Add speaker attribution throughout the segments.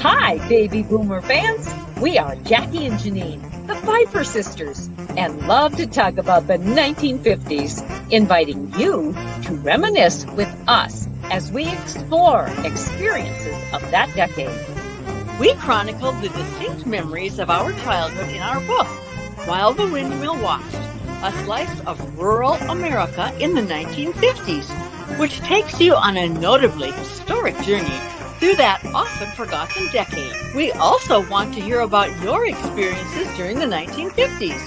Speaker 1: Hi, baby boomer fans. We are Jackie and Janine, the Pfeiffer sisters, and love to talk about the 1950s, inviting you to reminisce with us as we explore experiences of that decade.
Speaker 2: We chronicled the distinct memories of our childhood in our book, While the Windmill Watched, a slice of rural America in the 1950s, which takes you on a notably historic journey through that often forgotten decade. We also want to hear about your experiences during the 1950s.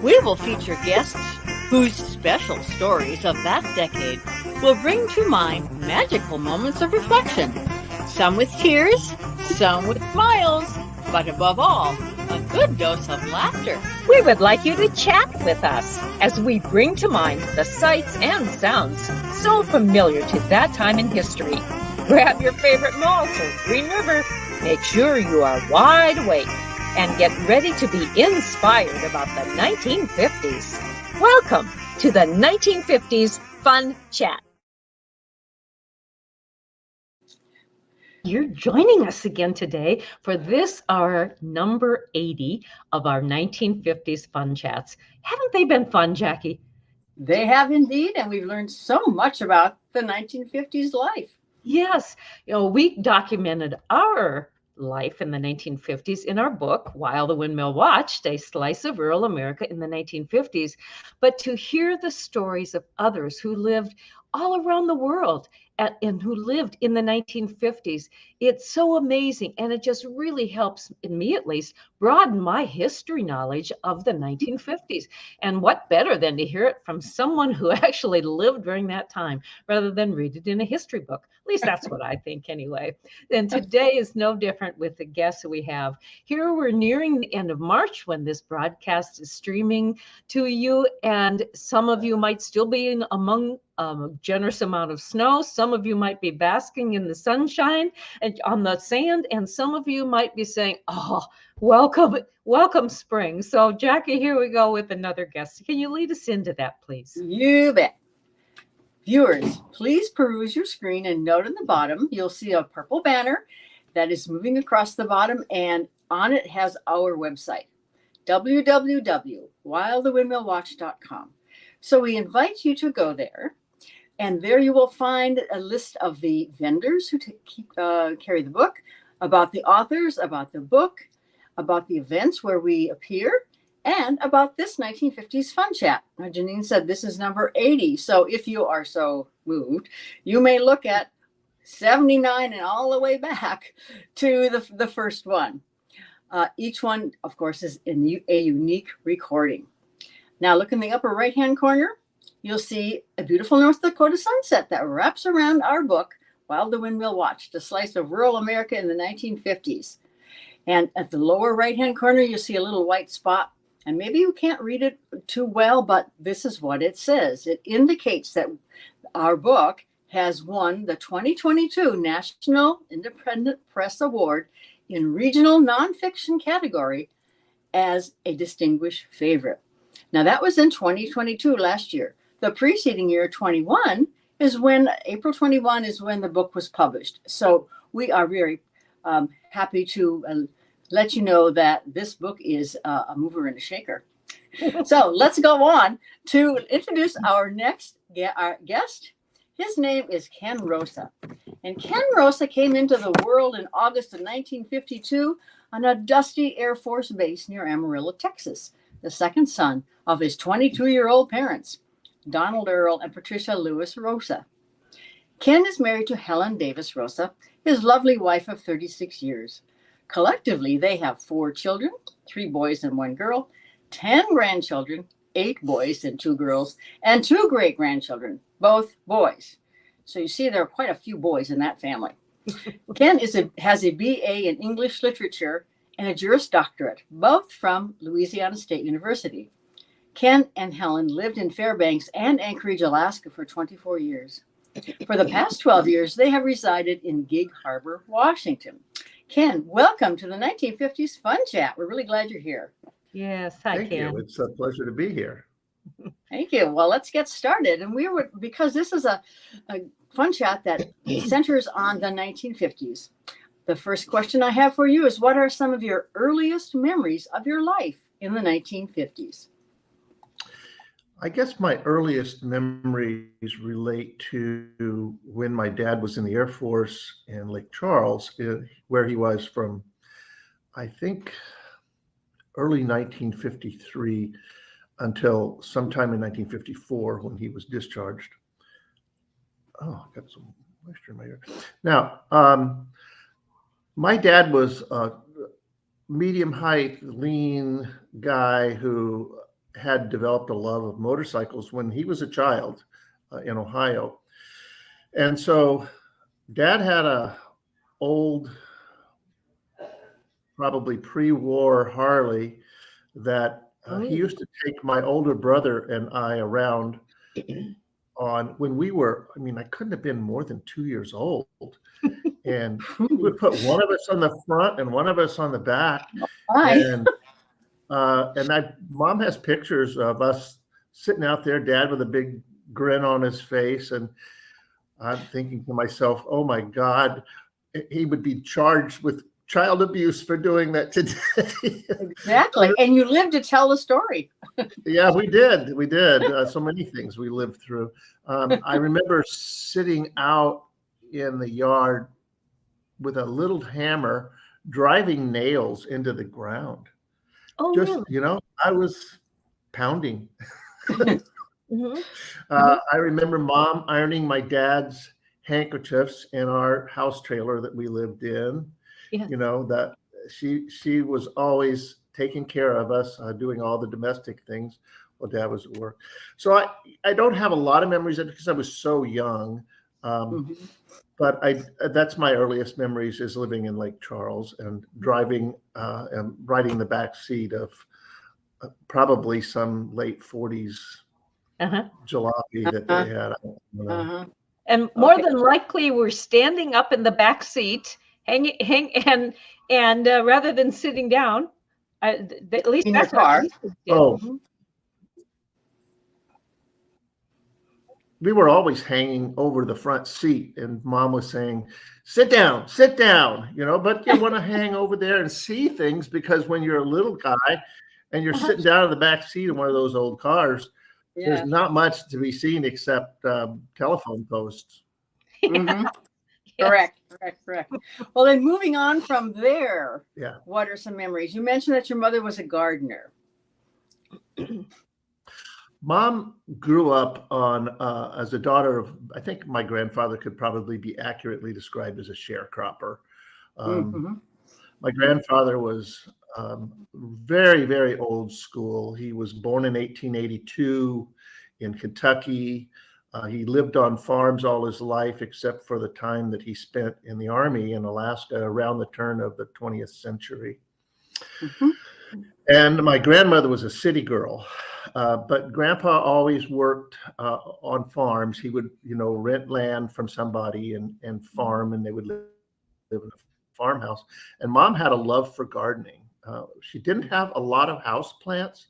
Speaker 2: We will feature guests whose special stories of that decade will bring to mind magical moments of reflection, some with tears, some with smiles, but above all, a good dose of laughter.
Speaker 1: We would like you to chat with us as we bring to mind the sights and sounds so familiar to that time in history. Grab your favorite malt or Green River. Make sure you are wide awake and get ready to be inspired about the 1950s. Welcome to the 1950s Fun Chat. You're joining us again today for this, our number 80 of our 1950s Fun Chats. Haven't they been fun, Jackie?
Speaker 3: They have indeed, and we've learned so much about the 1950s life.
Speaker 1: Yes, we documented our life in the 1950s in our book, While the Windmill Watched, a slice of rural America in the 1950s. But to hear the stories of others who lived all around the world and who lived in the 1950s, it's so amazing. And it just really helps, in me at least, broaden my history knowledge of the 1950s. And what better than to hear it from someone who actually lived during that time rather than read it in a history book. At least that's what I think anyway. And today is no different with the guests we have. Here we're nearing the end of March when this broadcast is streaming to you. And some of you might still be among a generous amount of snow. Some of you might be basking in the sunshine and on the sand. And some of you might be saying, oh, welcome spring. So Jackie, here we go with another guest. Can you lead us into that, please?
Speaker 3: You bet. Viewers, please peruse your screen and note in the bottom, you'll see a purple banner that is moving across the bottom, and on it has our website, www.whilethewindmillwatch.com. So we invite you to go there, and there you will find a list of the vendors who carry the book, about the authors, about the book, about the events where we appear, and about this 1950s Fun Chat. Now, Janine said this is number 80. So if you are so moved, you may look at 79 and all the way back to the first one. Each one, of course, is a unique recording. Now, look in the upper right-hand corner. You'll see a beautiful North Dakota sunset that wraps around our book, While the Windmill Watched, a slice of rural America in the 1950s. And at the lower right-hand corner, you'll see a little white spot. And maybe you can't read it too well, but this is what it says. It indicates that our book has won the 2022 National Independent Press Award in Regional Nonfiction category as a distinguished favorite. Now, that was in 2022, last year. The preceding year, 21, April 21 is when the book was published. So we are very happy to let you know that this book is a mover and a shaker. So let's go on to introduce our next guest. His name is Ken Roosa. And Ken Roosa came into the world in August of 1952 on a dusty Air Force base near Amarillo, Texas, the second son of his 22-year-old parents, Donald Earl and Patricia Lewis Roosa. Ken is married to Helen Davis Roosa, his lovely wife of 36 years. Collectively, they have 4 children, 3 boys and 1 girl, 10 grandchildren, 8 boys and 2 girls, and 2 great-grandchildren, both boys. So you see there are quite a few boys in that family. Ken has a BA in English literature and a Juris Doctorate, both from Louisiana State University. Ken and Helen lived in Fairbanks and Anchorage, Alaska for 24 years. For the past 12 years, they have resided in Gig Harbor, Washington. Ken, welcome to the 1950s Fun Chat. We're really glad you're here.
Speaker 1: Yes, hi,
Speaker 4: Thank
Speaker 1: Ken.
Speaker 4: you. It's a pleasure to be here.
Speaker 3: Thank you. Well, let's get started. And because this is a fun chat that centers on the 1950s. The first question I have for you is, what are some of your earliest memories of your life in the 1950s?
Speaker 4: I guess my earliest memories relate to when my dad was in the Air Force in Lake Charles, where he was from, I think, early 1953 until sometime in 1954 when he was discharged. Oh, I got some moisture in my ear. Now, my dad was a medium height, lean guy who had developed a love of motorcycles when he was a child in Ohio. And so Dad had a old, probably pre-war Harley that he used to take my older brother and I around on when we were, I mean, I couldn't have been more than 2 years old. And we would put one of us on the front and one of us on the back. And Mom has pictures of us sitting out there, Dad with a big grin on his face. And I'm thinking to myself, oh my God, he would be charged with child abuse for doing that today.
Speaker 3: Exactly. And you lived to tell the story.
Speaker 4: Yeah, we did. We did. So many things we lived through. I remember sitting out in the yard with a little hammer, driving nails into the ground.
Speaker 1: Oh,
Speaker 4: Just,
Speaker 1: really?
Speaker 4: I was pounding.
Speaker 1: Mm-hmm.
Speaker 4: I remember Mom ironing my dad's handkerchiefs in our house trailer that we lived in.
Speaker 1: Yeah.
Speaker 4: That she was always taking care of us, doing all the domestic things while Dad was at work. So I don't have a lot of memories of it because I was so young. But that's my earliest memories, is living in Lake Charles and driving and riding the back seat of probably some late 40s jalopy that they had.
Speaker 1: And more than likely, we're standing up in the back seat, and rather than sitting down, at least
Speaker 3: in your car.
Speaker 4: We were always hanging over the front seat, and Mom was saying, sit down, but you want to hang over there and see things, because when you're a little guy and you're sitting down in the back seat of one of those old cars, there's not much to be seen except telephone posts.
Speaker 3: Correct. Well, then moving on from there, what are some memories? You mentioned that your mother was a gardener.
Speaker 4: Mom grew up as a daughter of, I think my grandfather could probably be accurately described as a sharecropper. My grandfather was very, very old school. He was born in 1882 in Kentucky. He lived on farms all his life, except for the time that he spent in the Army in Alaska around the turn of the 20th century. And my grandmother was a city girl. But Grandpa always worked on farms. He would, rent land from somebody and farm, and they would live in a farmhouse. And Mom had a love for gardening. She didn't have a lot of house plants,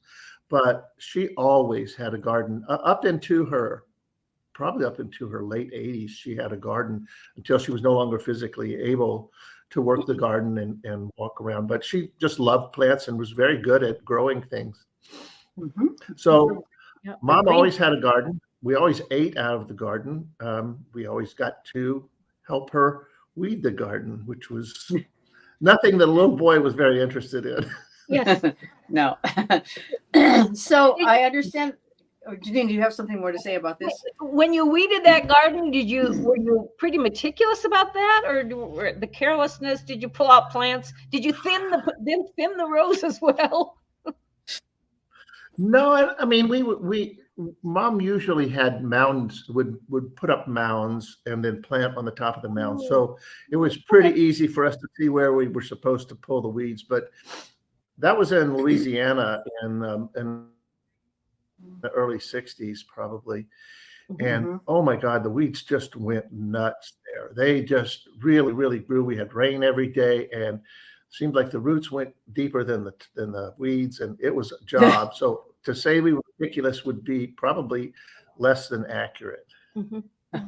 Speaker 4: but she always had a garden probably up into her late 80s. She had a garden until she was no longer physically able to work the garden and walk around. But she just loved plants and was very good at growing things. So Mom always had a garden. We always ate out of the garden. We always got to help her weed the garden, which was nothing that a little boy was very interested in.
Speaker 1: Yes.
Speaker 3: No. So I understand. Janine, do you have something more to say about this?
Speaker 1: When you weeded that garden, were you pretty meticulous about that, or the carelessness? Did you pull out plants? Did you thin the rows as well?
Speaker 4: No, I mean, Mom usually had mounds, would put up mounds and then plant on the top of the mound. So it was pretty easy for us to see where we were supposed to pull the weeds. But that was in Louisiana in the early 60s, probably. And oh my God, the weeds just went nuts there. They just really, really grew. We had rain every day, and seemed like the roots went deeper than the weeds, and it was a job. So to say we were meticulous would be probably less than accurate.
Speaker 1: Mhm.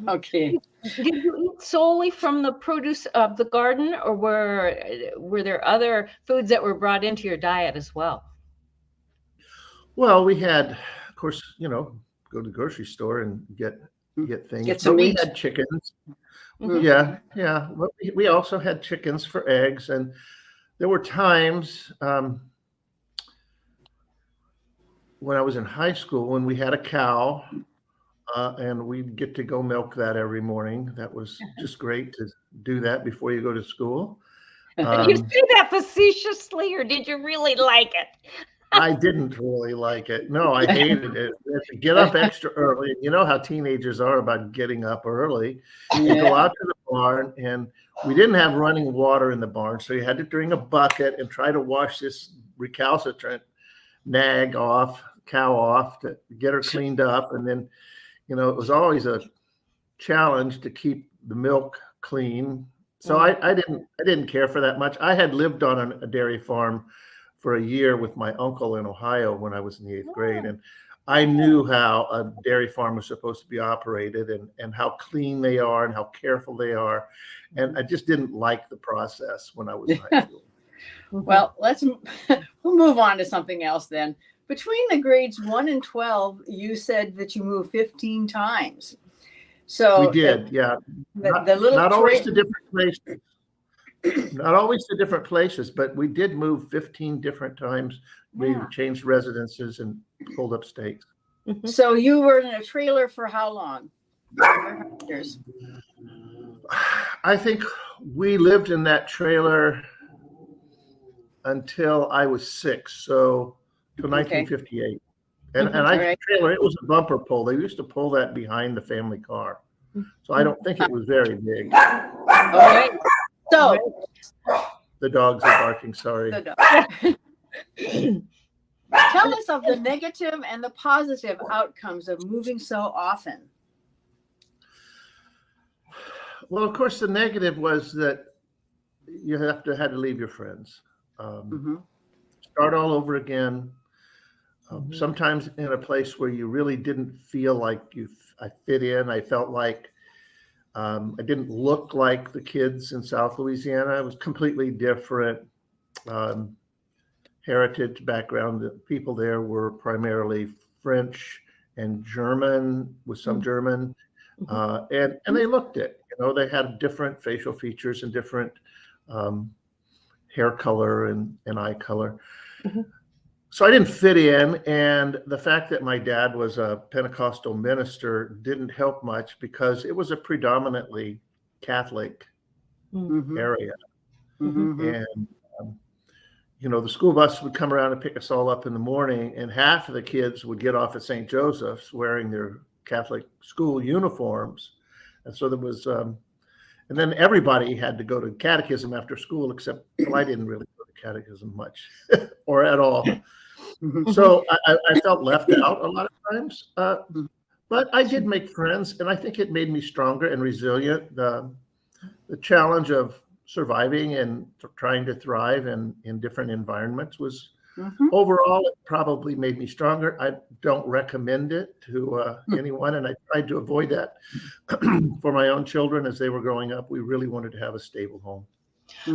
Speaker 3: Okay.
Speaker 1: Did you eat solely from the produce of the garden, or were there other foods that were brought into your diet as well?
Speaker 4: Well, we had, of course, go to the grocery store and get things.
Speaker 3: Get some
Speaker 4: But we
Speaker 3: meat.
Speaker 4: had chickens.
Speaker 1: Mhm.
Speaker 4: Yeah. But we also had chickens for eggs, and there were times when I was in high school when we had a cow, and we'd get to go milk that every morning. That was just great to do that before you go to school.
Speaker 1: Did you
Speaker 4: Um,
Speaker 1: say that facetiously, or did you really like it?
Speaker 4: I didn't really like it. No, I hated it. We had to get up extra early. You know how teenagers are about getting up early. You go out to the barn, and we didn't have running water in the barn, so you had to bring a bucket and try to wash this recalcitrant cow off to get her cleaned up. And then, it was always a challenge to keep the milk clean. So I didn't care for that much. I had lived on a dairy farm for a year with my uncle in Ohio when I was in the 8th grade. And I knew how a dairy farm was supposed to be operated and how clean they are and how careful they are. And I just didn't like the process when I was in high school.
Speaker 3: Well, we'll move on to something else then. Between the grades 1 and 12, you said that you moved 15 times. So
Speaker 4: we did, yeah.
Speaker 3: The little
Speaker 4: not always to different places. Not always to different places, but we did move 15 different times. We changed residences and pulled up stakes.
Speaker 3: So you were in a trailer for how long? Years.
Speaker 4: I think we lived in that trailer until I was 6, so till 1958. And trailer, it was a bumper pull. They used to pull that behind the family car. So I don't think it was very big.
Speaker 3: All right. So
Speaker 4: the dogs are barking, sorry.
Speaker 3: Tell us of the negative and the positive outcomes of moving so often.
Speaker 4: Well, of course, the negative was that you had to leave your friends. Start all over again. Sometimes in a place where you really didn't feel like I fit in. I felt like I didn't look like the kids in South Louisiana. It was completely different heritage background. The people there were primarily French and German, with some German, and they looked it. They had different facial features and different hair color and eye color. So I didn't fit in, and the fact that my dad was a Pentecostal minister didn't help much because it was a predominantly Catholic area. And, the school bus would come around and pick us all up in the morning, and half of the kids would get off at St. Joseph's wearing their Catholic school uniforms. And so there was, and then everybody had to go to catechism after school, except I didn't really go to catechism much or at all. So I felt left out a lot of times, but I did make friends, and I think it made me stronger and resilient. The challenge of surviving and trying to thrive in different environments was overall, it probably made me stronger. I don't recommend it to anyone, and I tried to avoid that for my own children as they were growing up. We really wanted to have a stable home.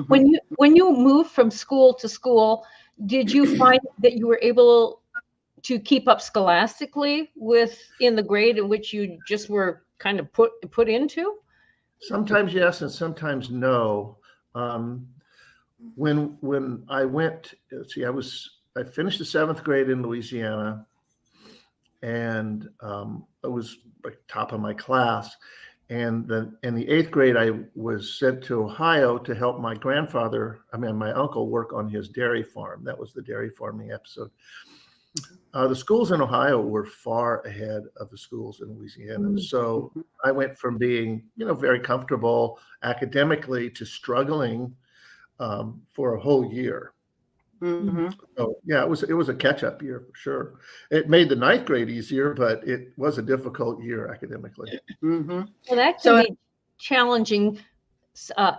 Speaker 1: When you moved from school to school, did you find that you were able to keep up scholastically in the grade in which you just were kind of put into?
Speaker 4: Sometimes yes, and sometimes no. When I went, I finished the 7th grade in Louisiana, and I was like top of my class. And in the 8th grade, I was sent to Ohio to help my uncle work on his dairy farm. That was the dairy farming episode. The schools in Ohio were far ahead of the schools in Louisiana. So I went from being, very comfortable academically to struggling for a whole year. So yeah, it was a catch-up year for sure. It made the 9th grade easier, but it was a difficult year academically.
Speaker 1: Well, that can be challenging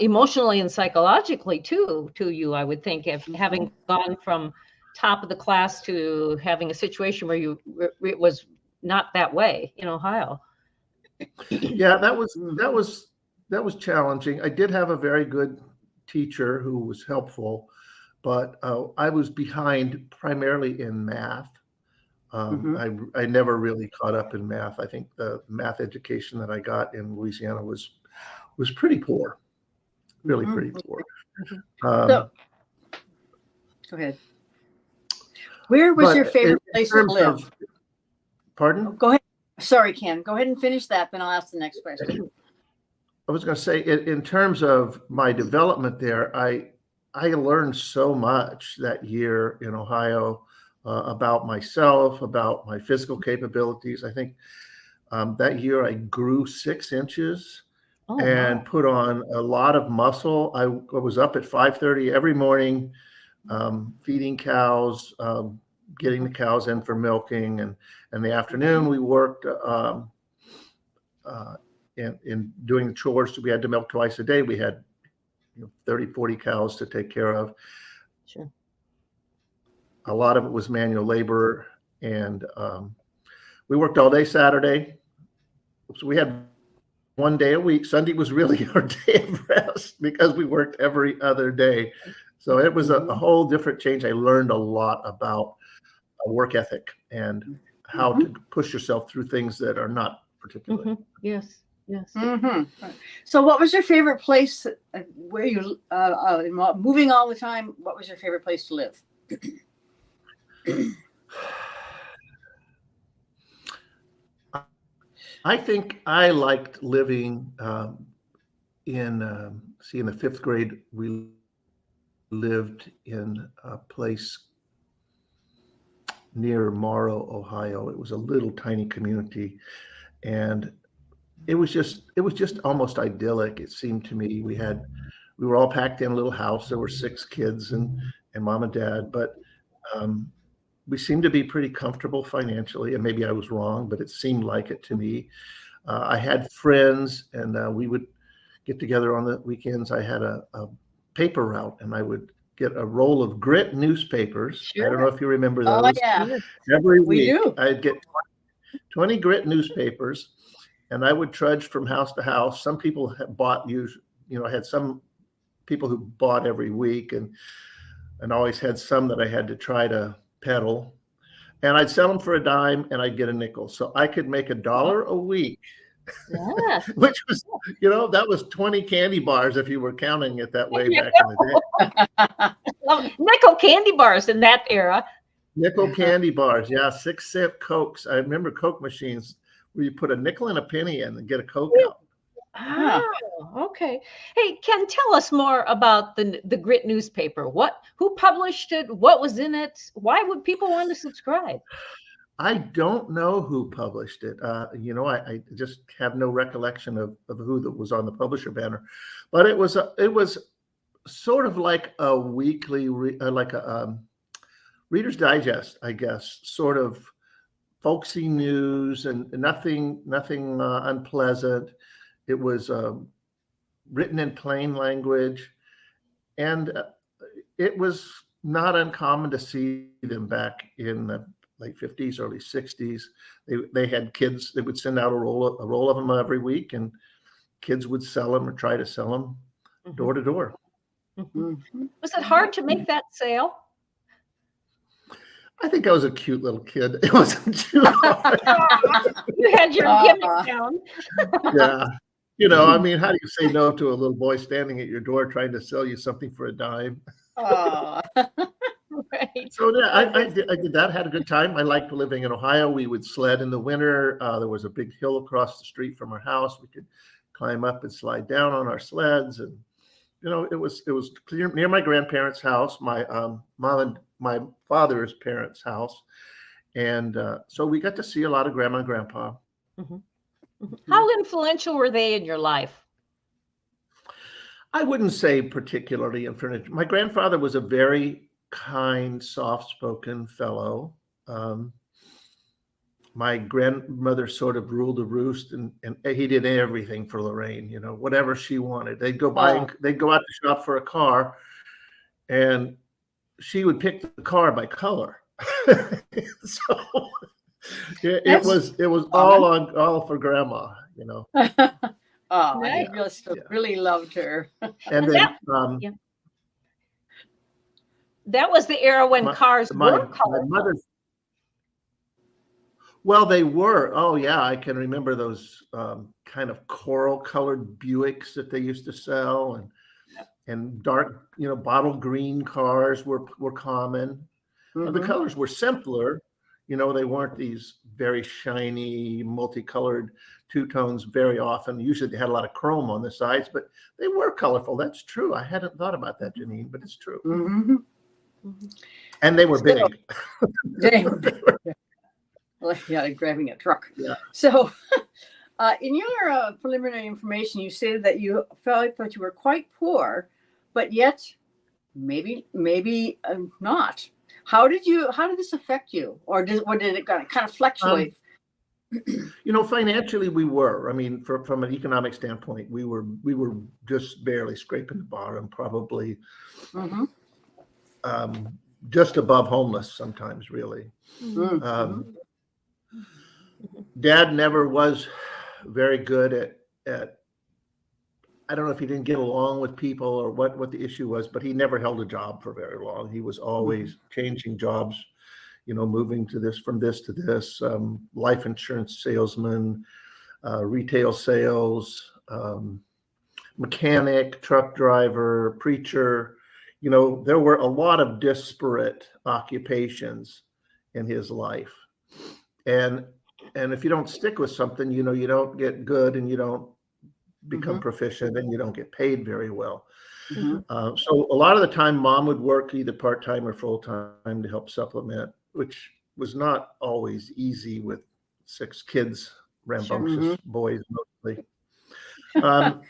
Speaker 1: emotionally and psychologically too to you, I would think, if having gone from top of the class to having a situation where it was not that way in Ohio.
Speaker 4: Yeah, that was challenging. I did have a very good teacher who was helpful, but I was behind primarily in math. I never really caught up in math. I think the math education that I got in Louisiana was pretty poor, really pretty poor.
Speaker 3: So, go ahead. Where was your favorite place to live?
Speaker 4: Pardon?
Speaker 3: Oh, go ahead. Sorry, Ken. Go ahead and finish that, then I'll ask the next question.
Speaker 4: I was going to say, in terms of my development there, I learned so much that year in Ohio about myself, about my physical capabilities. I think that year I grew 6 inches and put on a lot of muscle. I was up at 5:30 every morning, feeding cows, getting the cows in for milking, and in the afternoon we worked in doing the chores. So we had to milk twice a day. We had 30, 40 cows to take care of.
Speaker 1: Sure.
Speaker 4: A lot of it was manual labor, and we worked all day Saturday. So we had 1 day a week. Sunday was really our day of rest because we worked every other day. So it was a whole different change. I learned a lot about work ethic and how to push yourself through things that are not particular.
Speaker 1: Yes. Yes.
Speaker 3: So what was your favorite place where you, moving all the time, what was your favorite place to live?
Speaker 4: I think I liked living in the 5th grade. We lived in a place near Morrow, Ohio. It was a little tiny community, and it was just almost idyllic. It seemed to me. We were all packed in a little house. There were 6 kids and mom and dad, but we seemed to be pretty comfortable financially, and maybe I was wrong, but it seemed like it to me. I had friends, and we would get together on the weekends. I had a paper route, and I would get a roll of grit newspapers. Sure. I don't know if you remember those.
Speaker 3: Oh, yeah.
Speaker 4: Every week, I'd get 20 grit newspapers, and I would trudge from house to house. Some people had bought, I had some people who bought every week, and always had some that I had to try to peddle. And I'd sell them for a dime, and I'd get a nickel. So I could make $1 a week, which was, that was 20 candy bars if you were counting it that way back in the day.
Speaker 1: Nickel candy bars in that era.
Speaker 4: Nickel candy bars, yeah, 6-cent Cokes. I remember Coke machines where you put a nickel and a penny in and get a Coke out.
Speaker 1: Oh, okay. Hey, Ken, tell us more about the Grit newspaper. Who published it? What was in it? Why would people want to subscribe?
Speaker 4: I don't know who published it. I just have no recollection of who that was on the publisher banner, but it was sort of like a weekly, like a Reader's Digest, I guess, sort of folksy news and nothing unpleasant. It was written in plain language, and it was not uncommon to see them back in the late 50s, early 60s. They had kids. They would send out a roll of them every week, and kids would sell them or try to sell them door to door.
Speaker 1: Was it hard to make that sale?
Speaker 4: I think I was a cute little kid. It wasn't too hard.
Speaker 1: You had your gimmick down.
Speaker 4: Yeah. How do you say no to a little boy standing at your door trying to sell you something for a dime?
Speaker 3: Oh.
Speaker 1: Right.
Speaker 4: So yeah, I did that. Had a good time. I liked living in Ohio. We would sled in the winter. There was a big hill across the street from our house. We could climb up and slide down on our sleds, and it was near my grandparents' house, my mom and my father's parents' house, and so we got to see a lot of grandma and grandpa.
Speaker 1: How influential were they in your life?
Speaker 4: I wouldn't say particularly influential. My grandfather was a very kind, soft-spoken fellow. My grandmother sort of ruled the roost, and he did everything for Lorraine. Whatever she wanted. They'd go out to shop for a car, and she would pick the car by color. So it was all for grandma, you know.
Speaker 3: Oh,
Speaker 1: Nice.
Speaker 3: I just really loved her.
Speaker 4: And then
Speaker 1: Yeah. That was the era when cars were
Speaker 4: my
Speaker 1: colorful.
Speaker 4: mother's. Well, they were. Oh, yeah, I can remember those kind of coral-colored Buicks that they used to sell, and dark, bottle green cars were common. The colors were simpler. They weren't these very shiny, multicolored two-tones very often. Usually they had a lot of chrome on the sides, but they were colorful. That's true. I hadn't thought about that, Janine, but it's true. And they were big.
Speaker 3: They were big. Like driving a truck.
Speaker 4: Yeah.
Speaker 3: So in your preliminary information, you stated that you felt that you were quite poor, but yet maybe not. How did this affect you? Or did it kind of fluctuate?
Speaker 4: Financially we were. I mean, from an economic standpoint, we were just barely scraping the bottom, probably just above homeless sometimes, really. Dad never was very good at I don't know if he didn't get along with people or what the issue was, but he never held a job for very long. He was always changing jobs, moving from this to this, life insurance salesman, retail sales, mechanic, truck driver, preacher. There were a lot of disparate occupations in his life. And if you don't stick with something, you don't get good, and you don't become proficient, and you don't get paid very well. So a lot of the time Mom would work either part-time or full-time to help supplement, which was not always easy with 6 kids, rambunctious boys mostly. But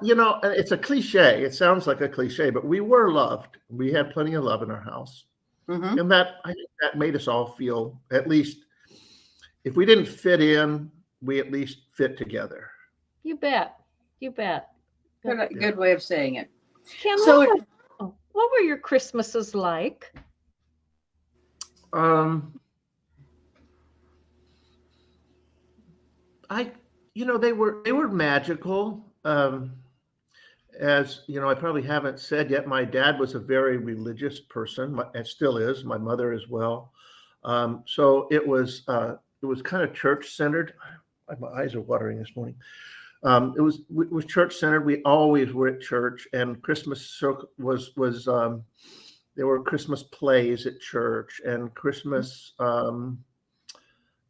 Speaker 4: it's a cliche. It sounds like a cliche, but we were loved. We had plenty of love in our house. And I think that made us all feel, at least if we didn't fit in, we at least fit together.
Speaker 1: You bet.
Speaker 3: Good way of saying it.
Speaker 1: Ken,
Speaker 3: So
Speaker 1: what were your Christmases like?
Speaker 4: They were magical. As I probably haven't said yet, my dad was a very religious person, and still is. My mother as well. So it was kind of church centered. My eyes are watering this morning. It was church centered. We always were at church, and Christmas was there were Christmas plays at church, and Christmas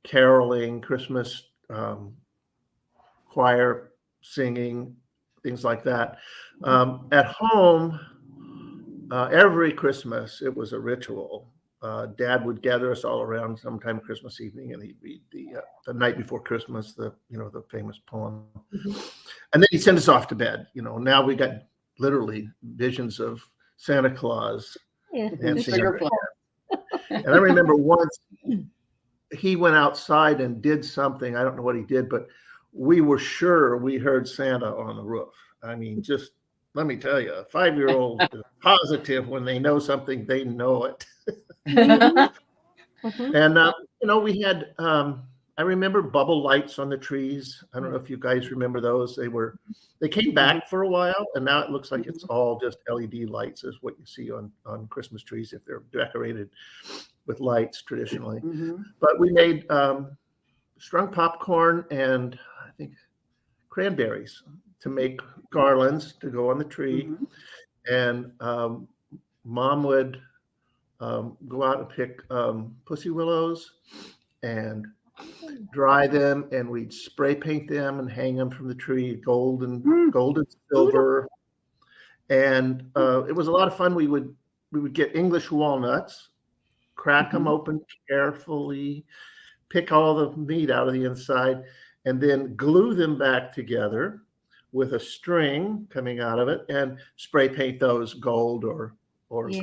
Speaker 4: caroling, Christmas choir singing, things like that. At home, every Christmas it was a ritual. Dad would gather us all around sometime Christmas evening, and he'd read the night before Christmas, the famous poem, and then he'd send us off to bed. Now we got literally visions of Santa Claus dancing. And I remember once he went outside and did something. I don't know what he did, but we were sure we heard Santa on the roof. I mean, just let me tell you, a 5-year-old is positive when they know something, they know it. And we had I remember bubble lights on the trees. I don't know if you guys remember those. They came back for a while, and now it looks like it's all just LED lights is what you see on Christmas trees if they're decorated with lights traditionally. But we made strung popcorn and I think cranberries to make garlands to go on the tree. And Mom would go out and pick pussy willows and dry them, and we'd spray paint them and hang them from the tree, gold and silver. And it was a lot of fun. We would get English walnuts, crack them open carefully, pick all the meat out of the inside, and then glue them back together with a string coming out of it, and spray paint those gold or
Speaker 3: very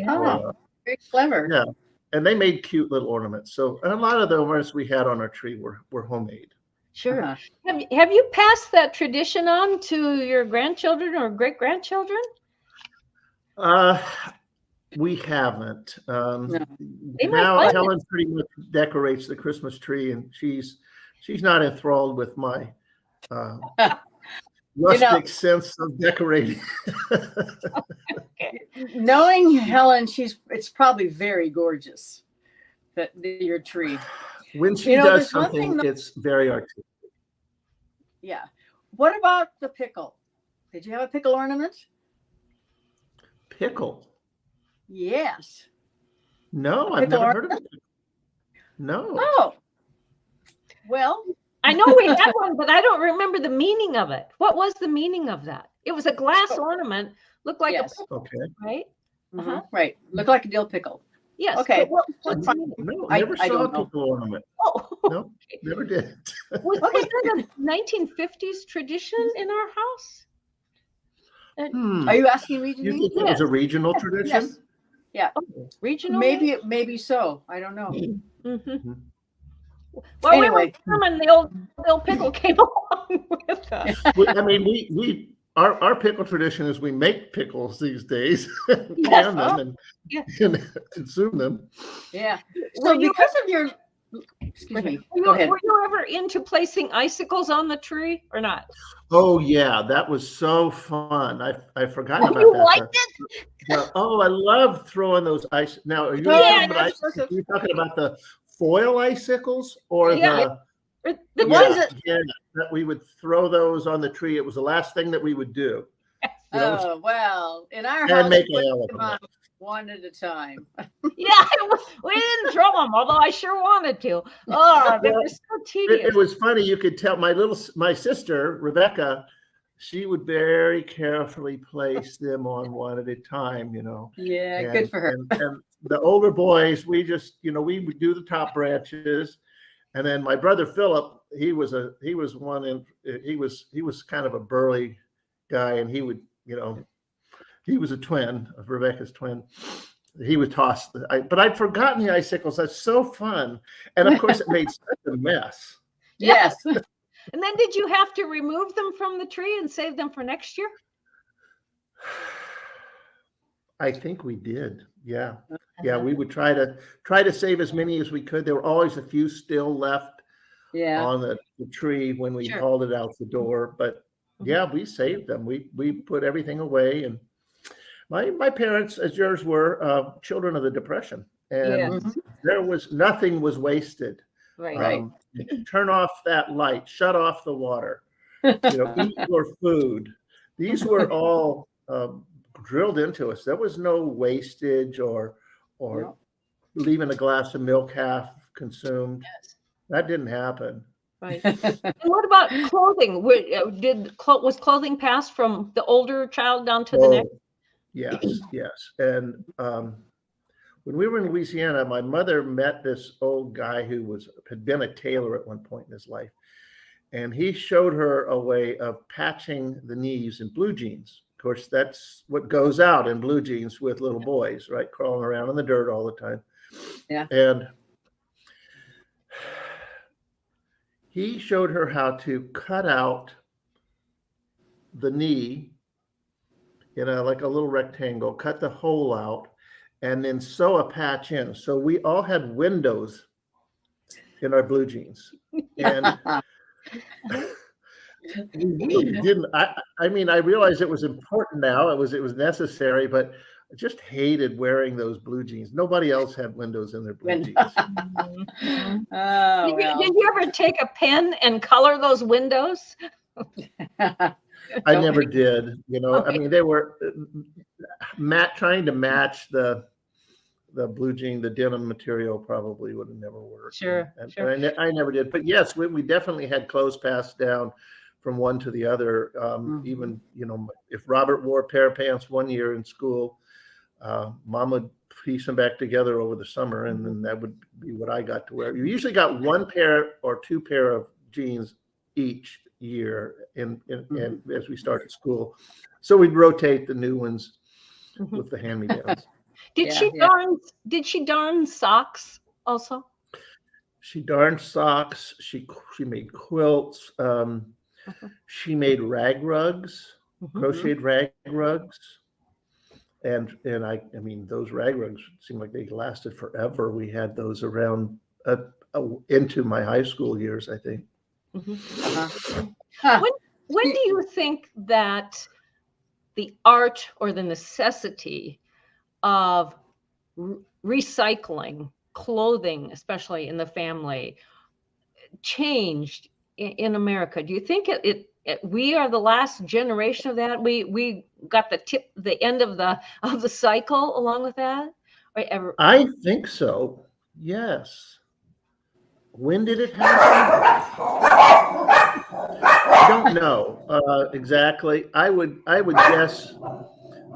Speaker 3: clever.
Speaker 4: Yeah. And they made cute little ornaments. So a lot of the ornaments we had on our tree were homemade.
Speaker 1: Sure. Have you passed that tradition on to your grandchildren or great grandchildren?
Speaker 4: We haven't.
Speaker 3: No.
Speaker 1: They might
Speaker 4: Now
Speaker 1: like it.
Speaker 4: Helen pretty much decorates.
Speaker 1: They might
Speaker 4: Now
Speaker 1: like
Speaker 4: Helen pretty much decorates the Christmas tree, and she's not enthralled with my rustic sense of decorating.
Speaker 3: Knowing Helen, it's probably very gorgeous, your tree.
Speaker 4: When she
Speaker 3: You know,
Speaker 4: does
Speaker 3: there's one
Speaker 4: something,
Speaker 3: thing
Speaker 4: it's very artistic.
Speaker 3: Yeah. What about the pickle? Did you have a pickle ornament?
Speaker 4: Pickle?
Speaker 3: Yes.
Speaker 4: No, I've never heard of it. No.
Speaker 3: Oh. Well,
Speaker 1: I know we had one, but I don't remember the meaning of it. What was the meaning of that? It was a glass ornament, looked like
Speaker 3: yes.
Speaker 1: a pickle,
Speaker 4: Okay.
Speaker 1: right?
Speaker 3: Uh-huh. Right. Looked like a dill pickle.
Speaker 1: Yes.
Speaker 3: Okay.
Speaker 1: What's the meaning?
Speaker 4: No,
Speaker 3: I
Speaker 4: never saw a
Speaker 3: don't know.
Speaker 4: pickle ornament.
Speaker 1: Oh,
Speaker 4: No, never did.
Speaker 1: was that a 1950s tradition in our house?
Speaker 3: Are you asking me to
Speaker 4: You
Speaker 3: do?
Speaker 4: think it was a regional tradition?
Speaker 3: Yes. Yeah.
Speaker 1: Oh, regional?
Speaker 3: Maybe so. I don't know.
Speaker 1: Mm-hmm. Well,
Speaker 3: Anyway.
Speaker 1: we were German, the old pickle came along with us.
Speaker 4: I mean, our pickle tradition is we make pickles these days, can them and consume them.
Speaker 3: Yeah. So because of your, excuse me, go ahead.
Speaker 1: Were you ever into placing icicles on the tree or not?
Speaker 4: Oh yeah, that was so fun. I forgot about
Speaker 1: You
Speaker 4: that.
Speaker 1: liked it?
Speaker 4: Oh, I love throwing those ice. Now, are you talking about the foil icicles or
Speaker 1: The
Speaker 3: ones
Speaker 4: that we would throw those on the tree? It was the last thing that we would do.
Speaker 3: Oh, well, in our
Speaker 4: And
Speaker 3: house,
Speaker 4: make
Speaker 3: we
Speaker 4: an
Speaker 3: put them on
Speaker 4: elephant.
Speaker 3: one at a time.
Speaker 1: Yeah, we didn't throw them, although I sure wanted to. Oh, they were so tedious.
Speaker 4: It was funny. You could tell my sister, Rebecca, she would very carefully place them on one at a time,
Speaker 3: Yeah, good for her.
Speaker 4: And the older boys, we just, we would do the top branches. And then my brother Philip, he was kind of a burly guy, and he would, he was a twin of Rebecca's twin. He would toss but I'd forgotten the icicles. That's so fun. And of course it made such a mess.
Speaker 3: Yes.
Speaker 1: And then did you have to remove them from the tree and save them for next year?
Speaker 4: I think we did. Yeah. Yeah. We would try to save as many as we could. There were always a few still left on the tree when we hauled it out the door. But yeah, we saved them. We put everything away. And my parents, as yours were, children of the Depression. And nothing was wasted.
Speaker 1: Right.
Speaker 4: Turn off that light, shut off the water, eat your food. These were all drilled into us. There was no wastage or leaving a glass of milk half consumed.
Speaker 1: Yes.
Speaker 4: That didn't happen.
Speaker 1: Right. And what about clothing? Was clothing passed from the older child down to the next?
Speaker 4: Yes. And when we were in Louisiana, my mother met this old guy who had been a tailor at one point in his life. And he showed her a way of patching the knees in blue jeans. Of course, that's what goes out in blue jeans with little boys, right? Crawling around in the dirt all the time.
Speaker 3: Yeah.
Speaker 4: And he showed her how to cut out the knee like a little rectangle, cut the hole out, and then sew a patch in. So we all had windows in our blue jeans. And we really didn't. I mean, I realize it was important now. It was necessary, but I just hated wearing those blue jeans. Nobody else had windows in their blue jeans.
Speaker 3: Did
Speaker 1: you ever take a pen and color those windows?
Speaker 4: I never did. I mean, they were trying to match the blue jean, the denim material probably would have never worked.
Speaker 1: Sure.
Speaker 4: And I never did. But yes, we definitely had clothes passed down from one to the other. Even, if Robert wore a pair of pants one year in school, Mom would piece them back together over the summer, and then that would be what I got to wear. You usually got one pair or two pair of jeans each year and as we started school. So we'd rotate the new ones with the hand-me-downs.
Speaker 1: Did she darn socks also?
Speaker 4: She darned socks. She made quilts. She made rag rugs, crocheted rag rugs. I mean, those rag rugs seemed like they lasted forever. We had those around into my high school years, I think.
Speaker 3: Huh.
Speaker 1: When do you think that the art or the necessity of recycling clothing, especially in the family, changed in America? Do you think we are the last generation of that? We got the end of the cycle along with that?
Speaker 4: I think so. Yes. When did it happen? I don't know exactly. I would guess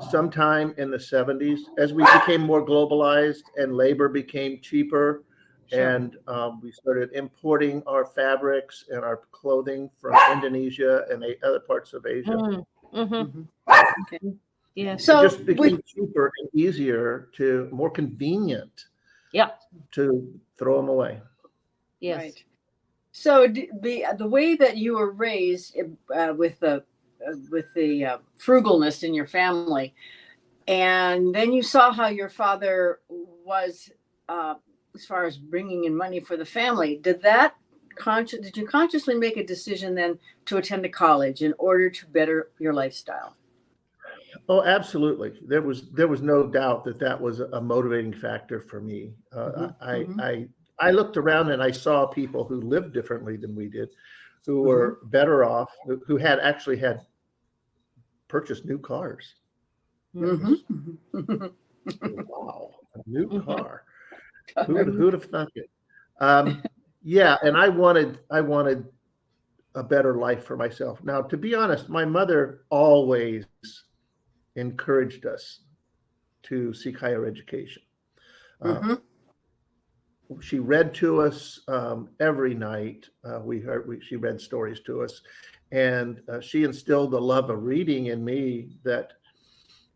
Speaker 4: sometime in the 70s, as we became more globalized and labor became cheaper,
Speaker 3: Sure.
Speaker 4: and we started importing our fabrics and our clothing from Indonesia and other parts of Asia.
Speaker 1: Mm-hmm.
Speaker 3: Okay.
Speaker 1: Yeah.
Speaker 4: It
Speaker 3: So
Speaker 4: just became cheaper and easier more convenient
Speaker 1: Yeah.
Speaker 4: to throw them away.
Speaker 1: Yes.
Speaker 3: right. So the way that you were raised with the frugalness in your family, and then you saw how your father was as far as bringing in money for the family. Did you consciously make a decision then to attend a college in order to better your lifestyle?
Speaker 4: Oh, absolutely. There was no doubt that was a motivating factor for me. I looked around and I saw people who lived differently than we did, who were better off, who had purchased new cars.
Speaker 3: Mm-hmm.
Speaker 4: Wow, a new car.
Speaker 1: Mhm.
Speaker 4: Who'd have thunk it? Yeah, and I wanted a better life for myself. Now, to be honest, my mother always encouraged us to seek higher education. She read to us every night. She read stories to us, and she instilled a love of reading in me that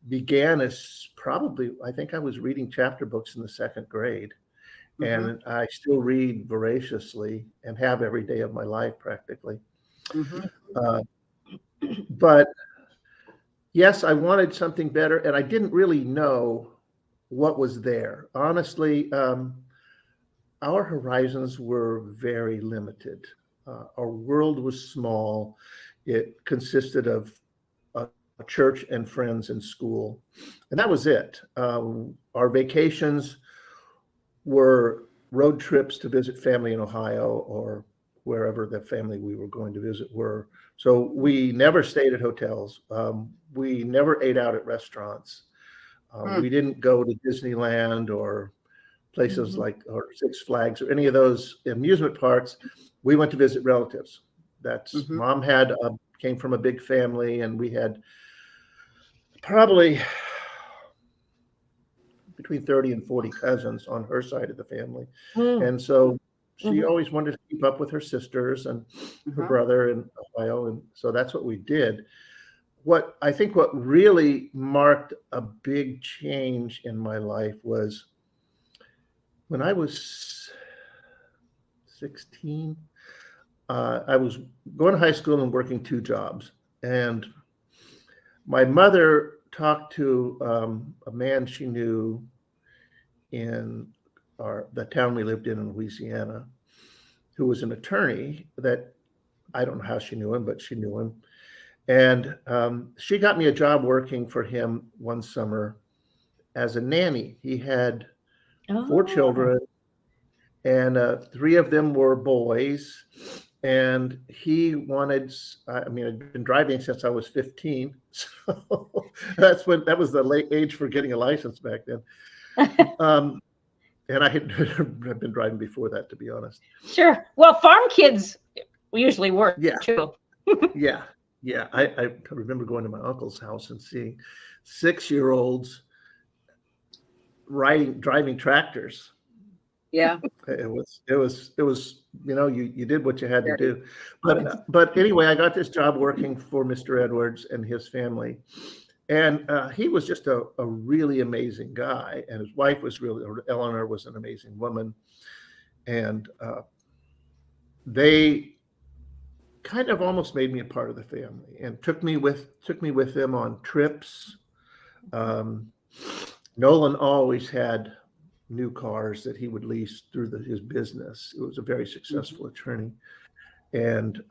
Speaker 4: began as probably, I think I was reading chapter books in the second grade, and I still read voraciously and have every day of my life practically. But yes, I wanted something better, and I didn't really know what was there. Honestly, our horizons were very limited. Our world was small. It consisted of a church and friends in school, and that was it. Our vacations were road trips to visit family in Ohio or wherever the family we were going to visit were. So we never stayed at hotels. We never ate out at restaurants. We didn't go to Disneyland or places like or Six Flags or any of those amusement parks. We went to visit relatives. Mom came from a big family, and we had probably between 30 and 40 cousins on her side of the family. And so she always wanted to keep up with her sisters and her brother in Ohio. And so that's what we did. What really marked a big change in my life was when I was 16, I was going to high school and working two jobs. And my mother talked to a man she knew in the town we lived in Louisiana, who was an attorney that I don't know how she knew him, but she knew him. And she got me a job working for him one summer as a nanny. He had 4 children, and 3 of them were boys. And he wanted, I'd been driving since I was 15. So that was the late age for getting a license back then. And I had been driving before that, to be honest.
Speaker 1: Sure. Well, farm kids usually work too.
Speaker 4: Yeah. I remember going to my uncle's house and seeing 6-year-olds driving tractors.
Speaker 3: Yeah.
Speaker 4: It was, you did what you had to do. But anyway, I got this job working for Mr. Edwards and his family. And he was just a really amazing guy. And his wife Eleanor was an amazing woman. And they kind of almost made me a part of the family and took me with them on trips. Nolan always had new cars that he would lease through his business. It was a very successful attorney. And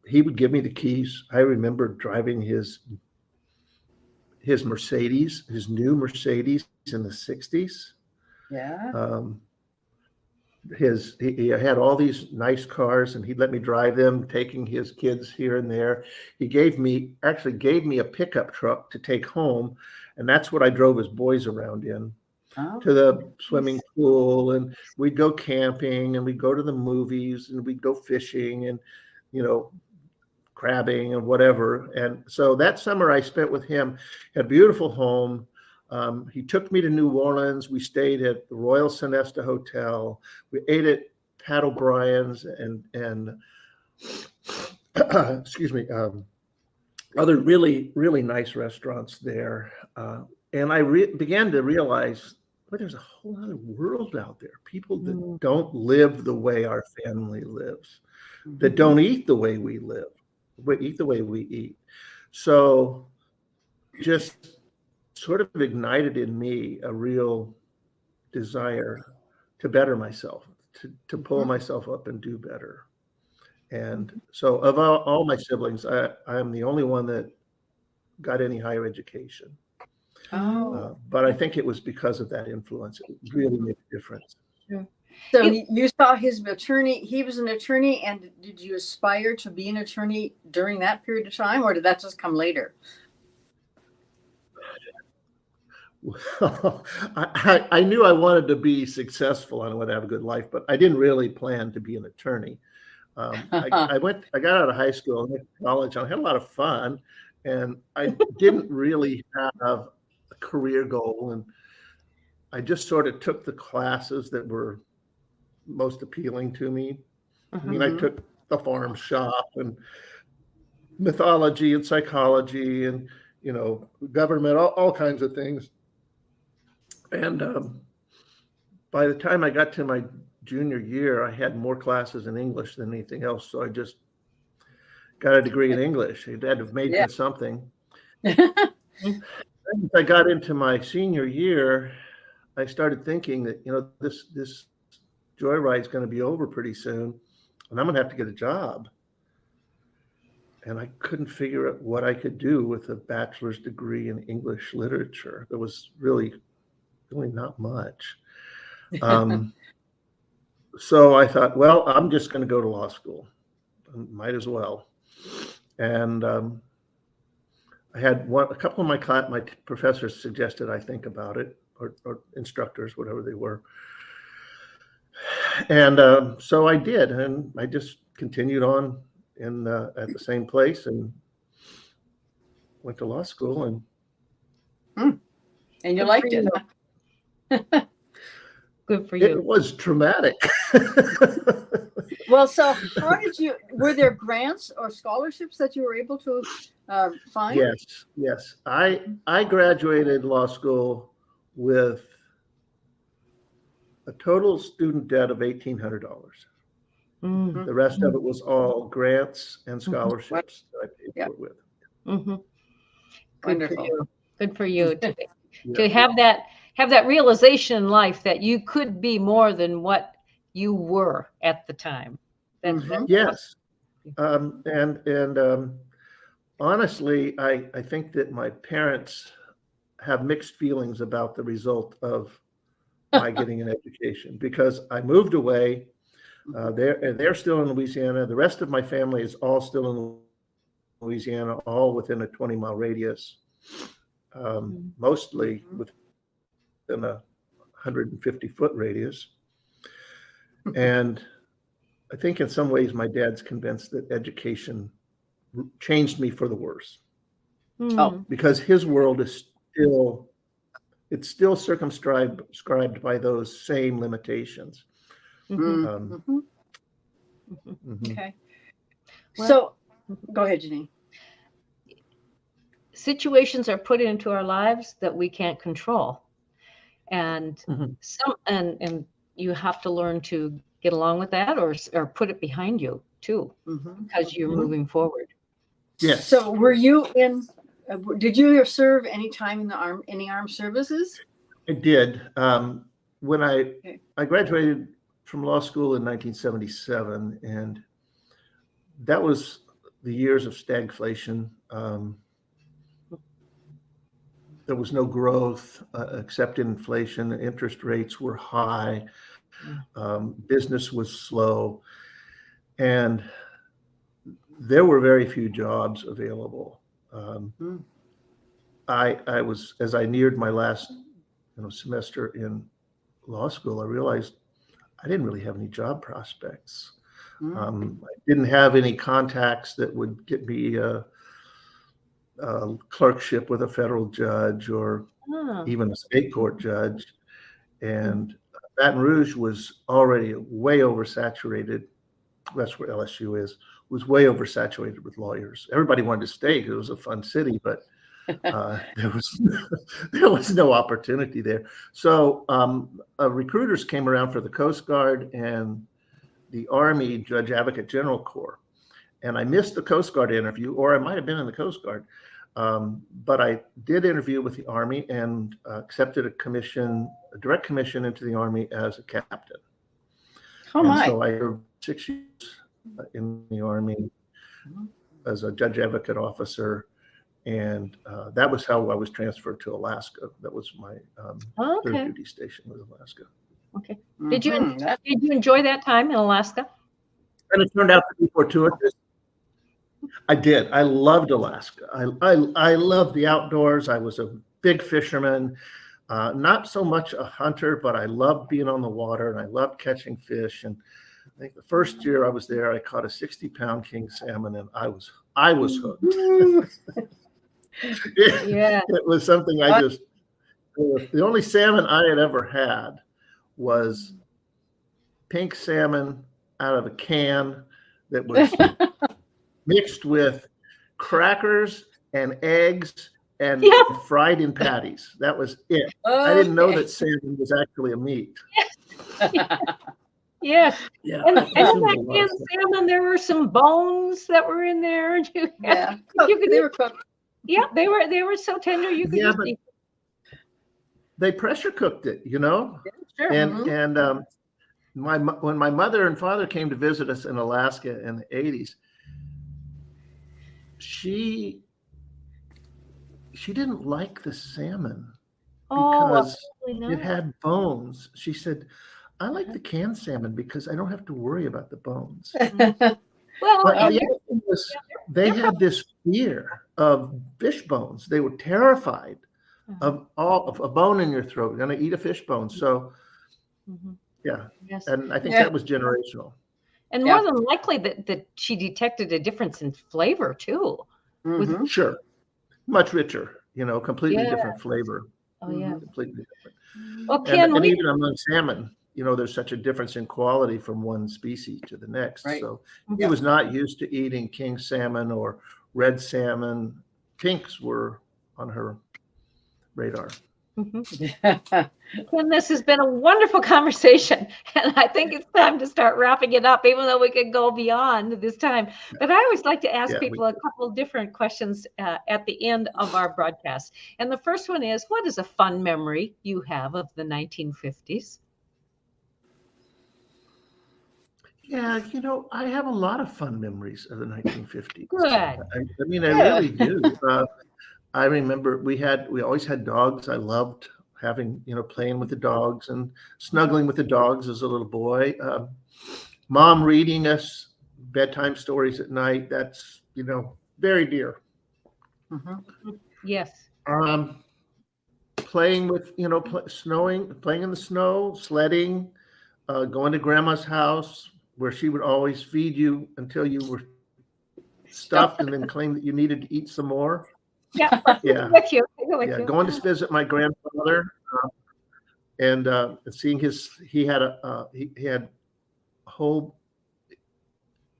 Speaker 4: he would give me the keys. I remember driving his Mercedes, his new Mercedes in the 60s.
Speaker 3: Yeah.
Speaker 4: He had all these nice cars, and he'd let me drive them, taking his kids here and there. He actually gave me a pickup truck to take home, and that's what I drove his boys around in to the swimming pool, and we'd go camping, and we'd go to the movies, and we'd go fishing, and crabbing and whatever. And so that summer I spent with him, had a beautiful home. He took me to New Orleans. We stayed at the Royal Sonesta Hotel. We ate at Pat O'Brien's and excuse me, other really, really nice restaurants there. And I began to realize, well, there's a whole other world out there. People that don't live the way our family lives, that don't eat the way we live, but eat the way we eat. So just sort of ignited in me a real desire to better myself, to pull myself up and do better. And so of all my siblings, I'm the only one that got any higher education. But I think it was because of that influence. It really made a difference.
Speaker 3: Sure. So you saw his attorney, he was an attorney, and did you aspire to be an attorney during that period of time, or did that just come later?
Speaker 4: Well, I knew I wanted to be successful and I wanted to have a good life, but I didn't really plan to be an attorney. I got out of high school and went to college. I had a lot of fun, and I didn't really have a career goal. And I just sort of took the classes that were most appealing to me. I mean, I took the farm shop and mythology and psychology and, government, all kinds of things. And by the time I got to my junior year, I had more classes in English than anything else. So I just got a degree in English. I had to have majored in something. As I got into my senior year, I started thinking that, this joyride is going to be over pretty soon, and I'm going to have to get a job. And I couldn't figure out what I could do with a bachelor's degree in English literature. There was really not much. So I thought, well, I'm just going to go to law school. Might as well. And I had a couple of my professors suggested I think about it, or instructors, whatever they were. And so I did, and I just continued on at the same place and went to law school. And
Speaker 3: you liked it, huh?
Speaker 1: Good for you.
Speaker 4: It was traumatic.
Speaker 3: Well, so were there grants or scholarships that you were able to find?
Speaker 4: Yes. I graduated law school with a total student debt of $1,800. The rest of it was all grants and scholarships that I paid for it with.
Speaker 3: Wonderful.
Speaker 1: Good for you to have that realization in life that you could be more than what you were at the time.
Speaker 4: Yes. And honestly, I think that my parents have mixed feelings about the result of my getting an education, because I moved away. They're still in Louisiana. The rest of my family is all still in Louisiana, all within a 20-mile radius, mostly within a 150-foot radius. And I think in some ways my dad's convinced that education changed me for the worse. Because his world is still circumscribed by those same limitations.
Speaker 3: Okay. So go ahead, Janine.
Speaker 1: Situations are put into our lives that we can't control. And and you have to learn to get along with that, or put it behind you too, because you're moving forward.
Speaker 4: Yes.
Speaker 3: So were you in Did you serve any time in any armed services?
Speaker 4: I did. When
Speaker 3: Okay.
Speaker 4: I graduated from law school in 1977, and that was the years of stagflation. There was no growth except inflation. Interest rates were high. Business was slow, and there were very few jobs available. I was, as I neared my last semester in law school, I realized I didn't really have any job prospects. I didn't have any contacts that would get me a clerkship with a federal judge or even a state court judge. And Baton Rouge was already way oversaturated. That's where LSU is, was way oversaturated with lawyers. Everybody wanted to stay because it was a fun city, but there was no opportunity there. So recruiters came around for the Coast Guard and the Army Judge Advocate General Corps. And I missed the Coast Guard interview, or I might have been in the Coast Guard. But I did interview with the Army and accepted a direct commission into the Army as a captain.
Speaker 3: Oh my.
Speaker 4: So I served 6 years in the Army as a judge advocate officer. And that was how I was transferred to Alaska. That was my third duty station was Alaska.
Speaker 1: Okay. Did you enjoy that time in Alaska?
Speaker 4: And it turned out to be fortuitous. I did. I loved Alaska. I loved the outdoors. I was a big fisherman, not so much a hunter, but I loved being on the water and I loved catching fish. And I think the first year I was there, I caught a 60-pound king salmon, and I was hooked. It was something the only salmon I had ever had was pink salmon out of a can that was mixed with crackers and eggs and fried in patties. That was it. I didn't know that salmon was actually a meat.
Speaker 1: Yes.
Speaker 4: Yeah.
Speaker 1: And in that canned salmon, there were some bones that were in there.
Speaker 3: They were cooked.
Speaker 1: Yeah, they were so tender you could just eat.
Speaker 4: They pressure cooked it,
Speaker 1: Sure.
Speaker 4: And when my mother and father came to visit us in Alaska in the 80s, she didn't like the salmon because it had bones. She said, "I like the canned salmon because I don't have to worry about the bones."
Speaker 1: Well,
Speaker 4: but the other thing was they had this fear of fish bones. They were terrified of a bone in your throat. You're going to eat a fish bone. So, and I think that was generational.
Speaker 1: And more than likely that she detected a difference in flavor too.
Speaker 4: Sure. Much richer, completely different flavor.
Speaker 1: Oh, yeah.
Speaker 4: Completely different.
Speaker 1: Well,
Speaker 4: and even among salmon, there's such a difference in quality from one species to the next.
Speaker 3: Right.
Speaker 4: So he was not used to eating king salmon or red salmon. Pinks were on her radar.
Speaker 1: Ken, this has been a wonderful conversation, and I think it's time to start wrapping it up, even though we could go beyond this time. But I always like to ask people a couple of different questions at the end of our broadcast. And the first one is, what is a fun memory you have of the 1950s?
Speaker 4: Yeah, I have a lot of fun memories of the 1950s.
Speaker 1: Good.
Speaker 4: I really do. I remember we always had dogs. I loved having, playing with the dogs and snuggling with the dogs as a little boy. Mom reading us bedtime stories at night. That's, very dear.
Speaker 1: Yes.
Speaker 4: Playing with, playing in the snow, sledding, going to grandma's house where she would always feed you until you were stuffed and then claim that you needed to eat some more.
Speaker 1: Yeah.
Speaker 4: With you. Going to visit my grandfather and seeing he had a whole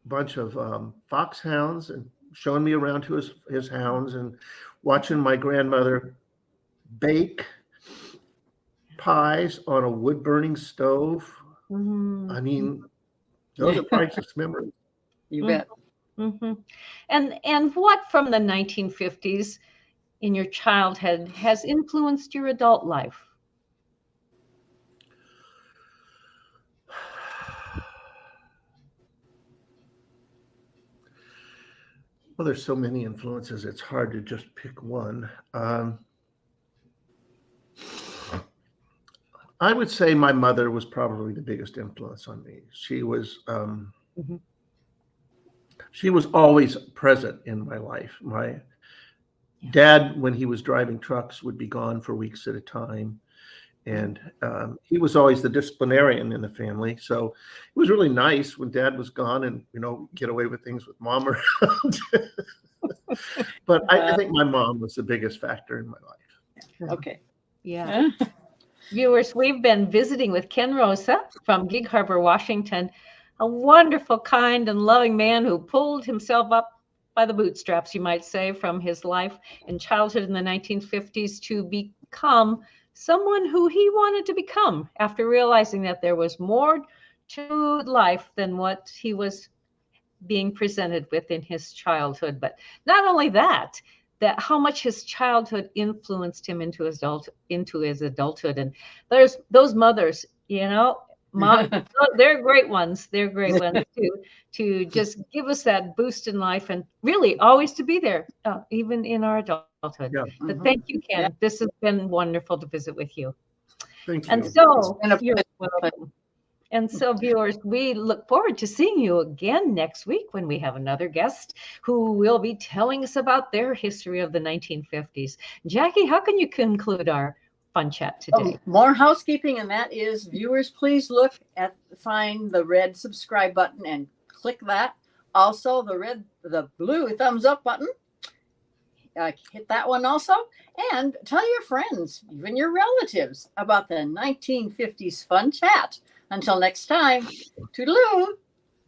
Speaker 4: bunch of foxhounds and showing me around to his hounds and watching my grandmother bake pies on a wood burning stove. I mean, those are priceless memories.
Speaker 3: You bet.
Speaker 1: And what from the 1950s in your childhood has influenced your adult life?
Speaker 4: Well, there's so many influences, it's hard to just pick one. I would say my mother was probably the biggest influence on me.
Speaker 1: Mhm.
Speaker 4: She was always present in my life. My
Speaker 1: Yeah.
Speaker 4: dad, when he was driving trucks, would be gone for weeks at a time. And he was always the disciplinarian in the family. So it was really nice when dad was gone and, get away with things with mom around. But I think my mom was the biggest factor in my life.
Speaker 3: Okay.
Speaker 1: Yeah. Viewers, we've been visiting with Ken Roosa from Gig Harbor, Washington, a wonderful, kind, and loving man who pulled himself up by the bootstraps, you might say, from his life in childhood in the 1950s to become someone who he wanted to become after realizing that there was more to life than what he was being presented with in his childhood. But not only that how much his childhood influenced him into his adulthood. And there's those mothers, mom, they're great ones. They're great ones to just give us that boost in life and really always to be there, even in our adulthood.
Speaker 4: Yeah.
Speaker 1: But thank you, Ken.
Speaker 3: Yeah.
Speaker 1: This has been wonderful to visit with you.
Speaker 4: Thank you.
Speaker 1: And so,
Speaker 3: been a
Speaker 1: you're welcome. And so, viewers, we look forward to seeing you again next week when we have another guest who will be telling us about their history of the 1950s. Jackie, how can you conclude our fun chat today?
Speaker 3: More housekeeping, and that is, viewers, please find the red subscribe button and click that. Also, the blue thumbs up button. Hit that one also. And tell your friends, even your relatives, about the 1950s fun chat. Until next time, toodaloo.